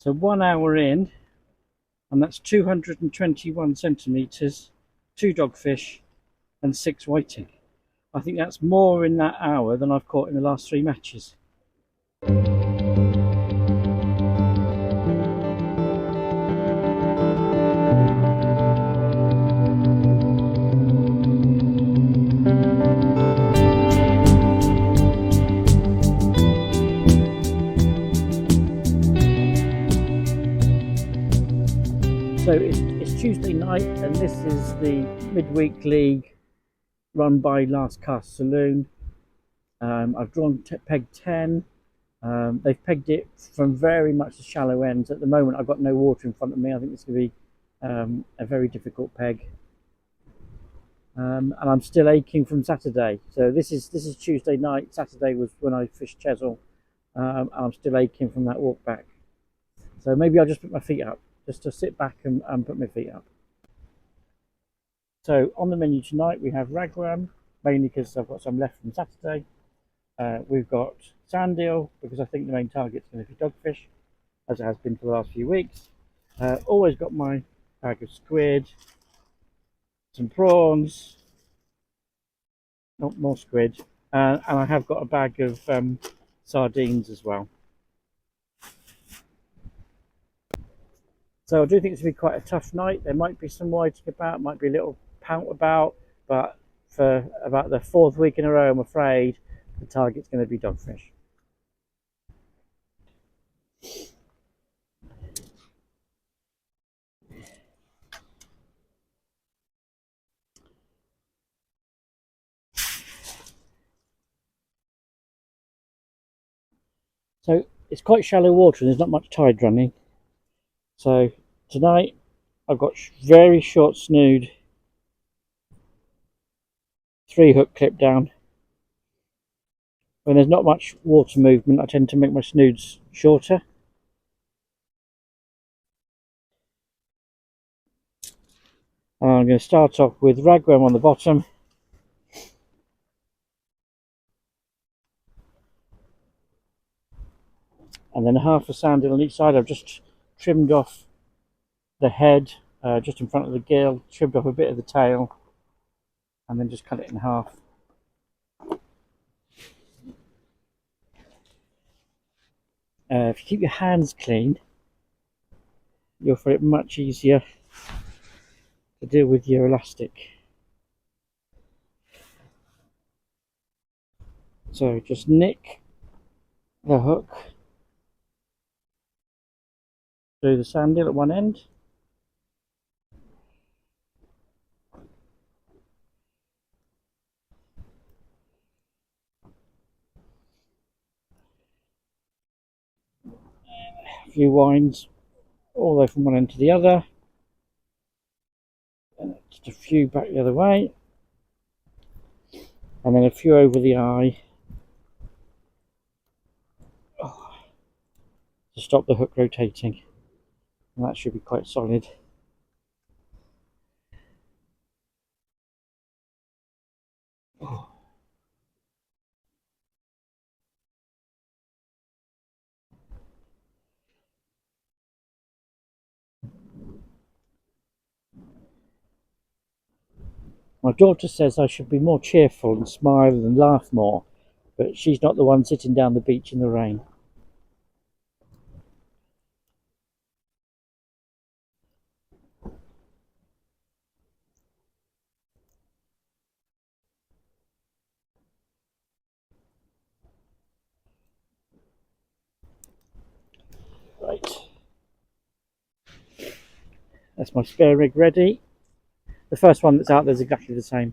So 1 hour in, and that's 221 centimetres, 2 dogfish and 6 whiting. I think that's more in that hour than I've caught in the last 3 matches. So it's Tuesday night, and this is the midweek league run by Last Cast Saloon. I've drawn peg 10. They've pegged it from very much the shallow ends. At the moment, I've got no water in front of me. I think it's going to be a very difficult peg. And I'm still aching from Saturday. So this is Tuesday night. Saturday was when I fished Chesil. I'm still aching from that walk back. So maybe I'll just put my feet up, just to sit back and put my feet up. So on the menu tonight we have ragwam, mainly because I've got some left from Saturday. We've got sand eel, because I think the main target's going to be dogfish, as it has been for the last few weeks. Always got my bag of squid, some prawns, not more squid, and I have got a bag of sardines as well. So I do think it's going to be quite a tough night. There might be some whiting about, might be a little pout about, but for about the 4th week in a row, I'm afraid the target's going to be dogfish. So it's quite shallow water and there's not much tide running. So tonight I've got very short snood, 3-hook clip down. When there's not much water movement, I tend to make my snoods shorter. I'm going to start off with ragwam on the bottom. And then half a sand on each side. I've just trimmed off the head, just in front of the gill, trimmed off a bit of the tail, and then just cut it in half. If you keep your hands clean, you'll find it much easier to deal with your elastic. So just nick the hook through the sand eel at one end. A few winds all the way from one end to the other. And just a few back the other way. And then a few over the eye. To stop the hook rotating. And that should be quite solid. My daughter says I should be more cheerful and smile and laugh more, but she's not the one sitting down the beach in the rain. Right, that's my spare rig ready. The first one that's out there is exactly the same.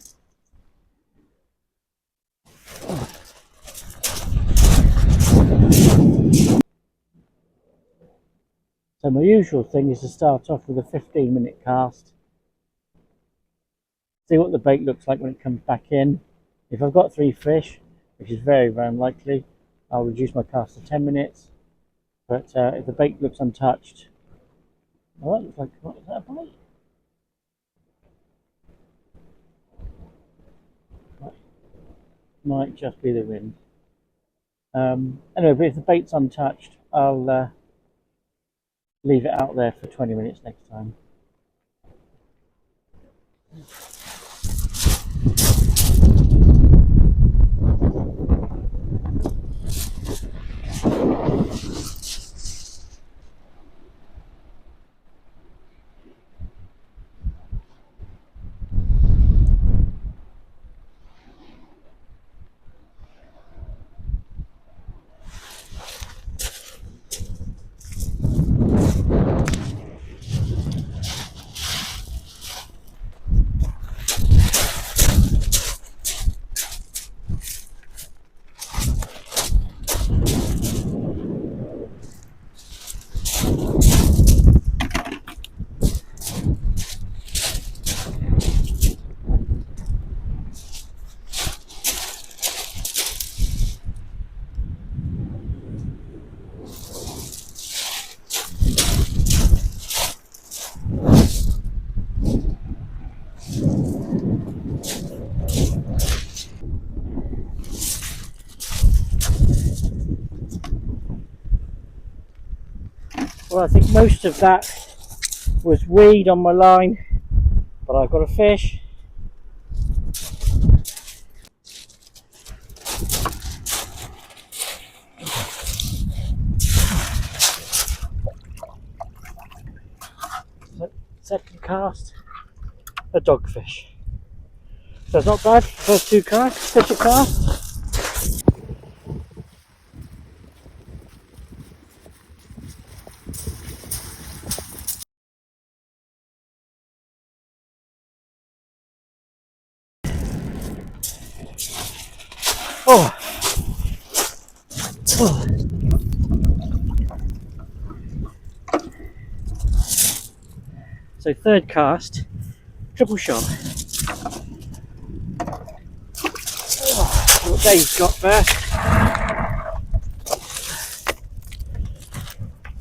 So my usual thing is to start off with a 15-minute cast. See what the bait looks like when it comes back in. If I've got 3 fish, which is very, very unlikely, I'll reduce my cast to 10 minutes. But if the bait looks untouched, well, that looks like, what, is that a bite? Might just be the wind. Anyway, but if the bait's untouched, I'll leave it out there for 20 minutes next time. Well, I think most of that was weed on my line, but I've got a fish. Second cast, a dogfish. So it's not bad. First two casts, fish a cast. Oh. Oh. So third cast, triple shot. Oh, what Dave's got first.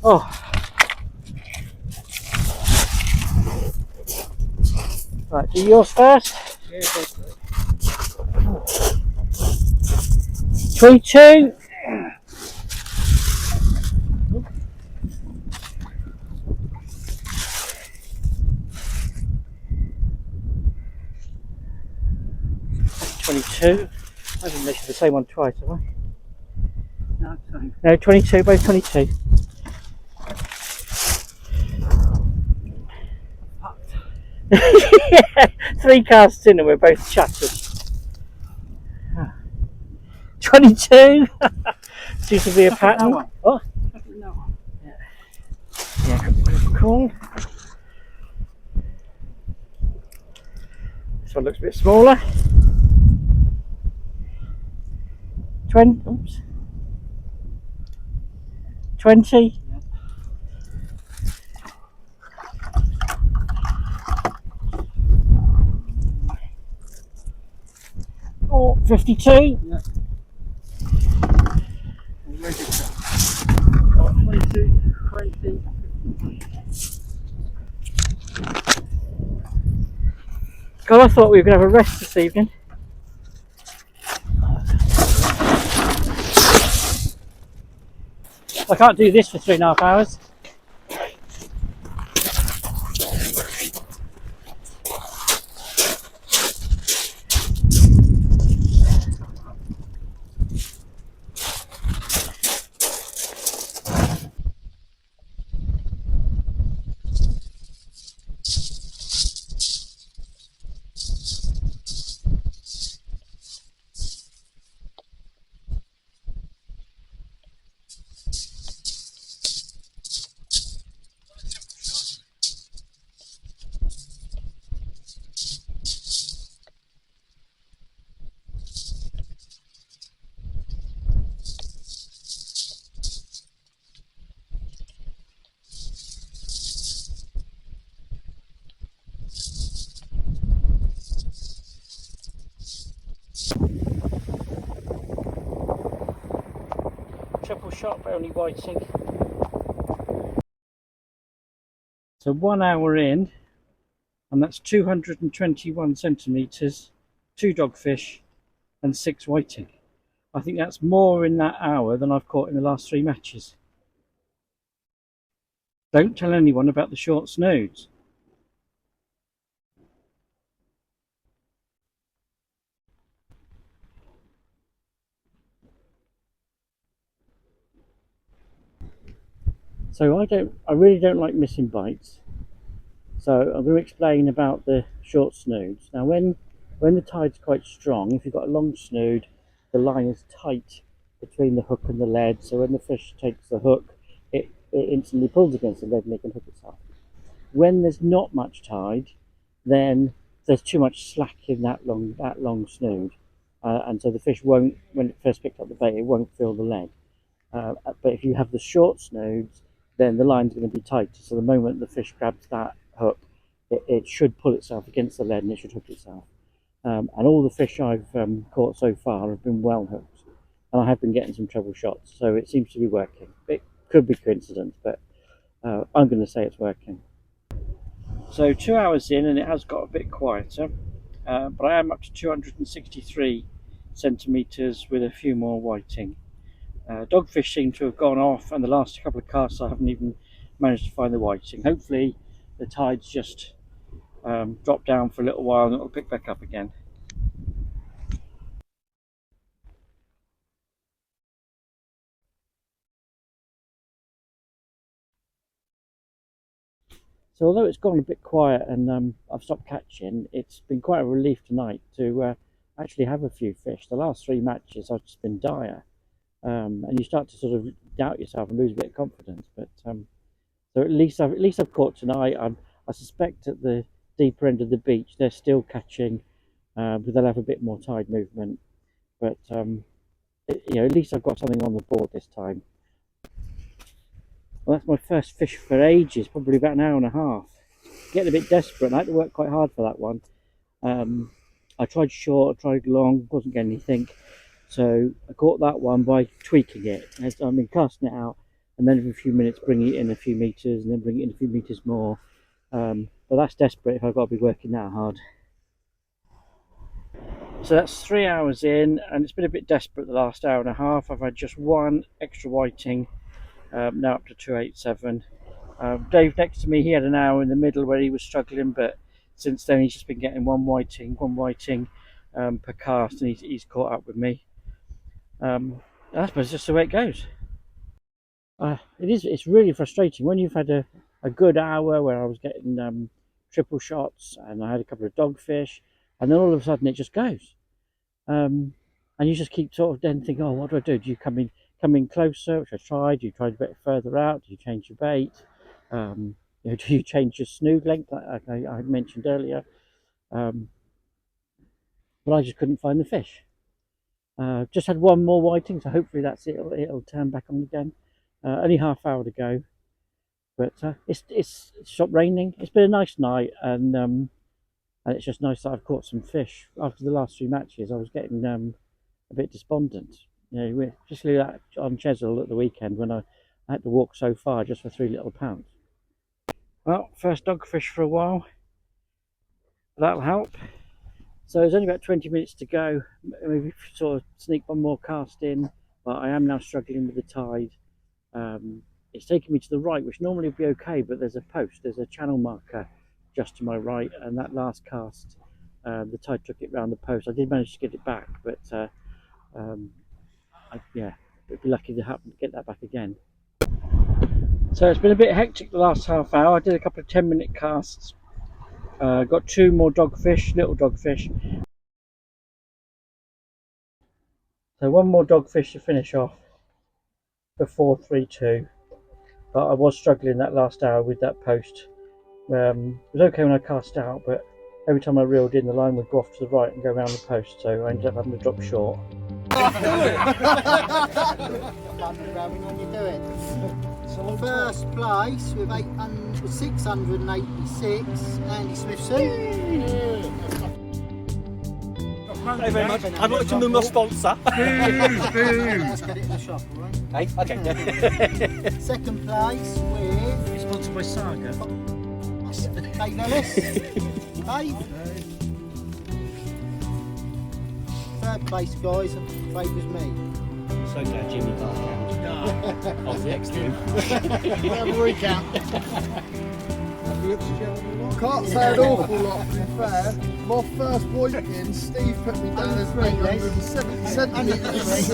Oh. Right, do yours first. Yeah, 22. That's 22. I haven't measured the same one twice, have I? no, fine. No, 22, both 22. Yeah, 3 casts in and we're both shattered. 22. Seems to be a pattern. One. Oh, No one. yeah, cool. This one looks a bit smaller. 20. Oops. 20. Yeah. Oh, 52. Yeah. Where's it from? 22, 20. God, I thought we were going to have a rest this evening. I can't do this for 3.5 hours. Triple shot, but only whiting. So 1 hour in, and that's 221 centimetres, 2 dogfish, and 6 whiting. I think that's more in that hour than I've caught in the last 3 matches. Don't tell anyone about the short snoods. So I really don't like missing bites. So I'm going to explain about the short snoods. Now when the tide's quite strong, if you've got a long snood, the line is tight between the hook and the lead, so when the fish takes the hook, it instantly pulls against the lead and it can hook itself. When there's not much tide, then there's too much slack in that long snood, and so the fish won't, when it first picks up the bait, it won't feel the lead. But if you have the short snoods, then the line's going to be tighter. So the moment the fish grabs that hook, it should pull itself against the lead and it should hook itself. And all the fish I've caught so far have been well hooked, and I have been getting some treble shots. So it seems to be working. It could be coincidence, but I'm going to say it's working. So 2 hours in, and it has got a bit quieter, but I am up to 263 centimetres with a few more whiting. Dogfish seem to have gone off, and the last couple of casts I haven't even managed to find the whiting. Hopefully the tide's just dropped down for a little while and it'll pick back up again. So although it's gone a bit quiet and I've stopped catching, it's been quite a relief tonight to actually have a few fish. The last 3 matches I've just been dire, and you start to sort of doubt yourself and lose a bit of confidence. But so at least I've caught tonight. I suspect at the deeper end of the beach they're still catching, but they'll have a bit more tide movement. But at least I've got something on the board this time. Well, that's my first fish for ages, probably about an hour and a half. Getting a bit desperate, and I had to work quite hard for that one. I tried short, I tried long, wasn't getting anything. So I caught that one by tweaking it. I've been casting it out, and then every few minutes bring it in a few metres, and then bring it in a few metres more. But that's desperate if I've got to be working that hard. So that's 3 hours in, and it's been a bit desperate the last hour and a half. I've had just one extra whiting. Now up to 287. Dave next to me, he had an hour in the middle where he was struggling, but since then he's just been getting one whiting per cast, and he's caught up with me. I suppose just the way it goes. It's really frustrating when you've had a good hour where I was getting triple shots and I had a couple of dogfish, and then all of a sudden it just goes. And you just keep sort of then thinking, oh, what do I do? Do you come in closer, which I tried? Do you try a bit further out? Do you change your bait? Do you change your snood length, like I mentioned earlier? But I just couldn't find the fish. Just had one more whiting, so hopefully that's it. It'll turn back on again. Only half hour to go, but it's stopped raining. It's been a nice night, and it's just nice that I've caught some fish. After the last 3 matches, I was getting a bit despondent. Especially that on Chesil at the weekend when I had to walk so far just for 3 little pounds. Well, first dogfish for a while. That'll help. So there's only about 20 minutes to go. Maybe sort of sneak one more cast in, but I am now struggling with the tide. It's taking me to the right, which normally would be okay, but there's a channel marker just to my right, and that last cast, the tide took it round the post. I did manage to get it back, but I'd be lucky to get that back again. So it's been a bit hectic the last half hour. I did a couple of 10-minute casts. Got 2 more dogfish, little dogfish. So one more dogfish to finish off before 3-2. But I was struggling that last hour with that post. It was okay when I cast out, but every time I reeled in, the line would go off to the right and go around the post, so I ended up having to drop short. First place with 686, Andy Smithson. Thank you very much. I'd like to know my sponsor. Let's get it in the shop, alright? Hey, okay. Second place with It's sponsored by Saga. Dave Ellis. Dave. Third place, guys, I'm afraid was me. so glad Jimmy can't count. I was next to him. Have a recount. Can't say an awful lot, to be fair. My first pointing, Steve put me down as 870 centimetres.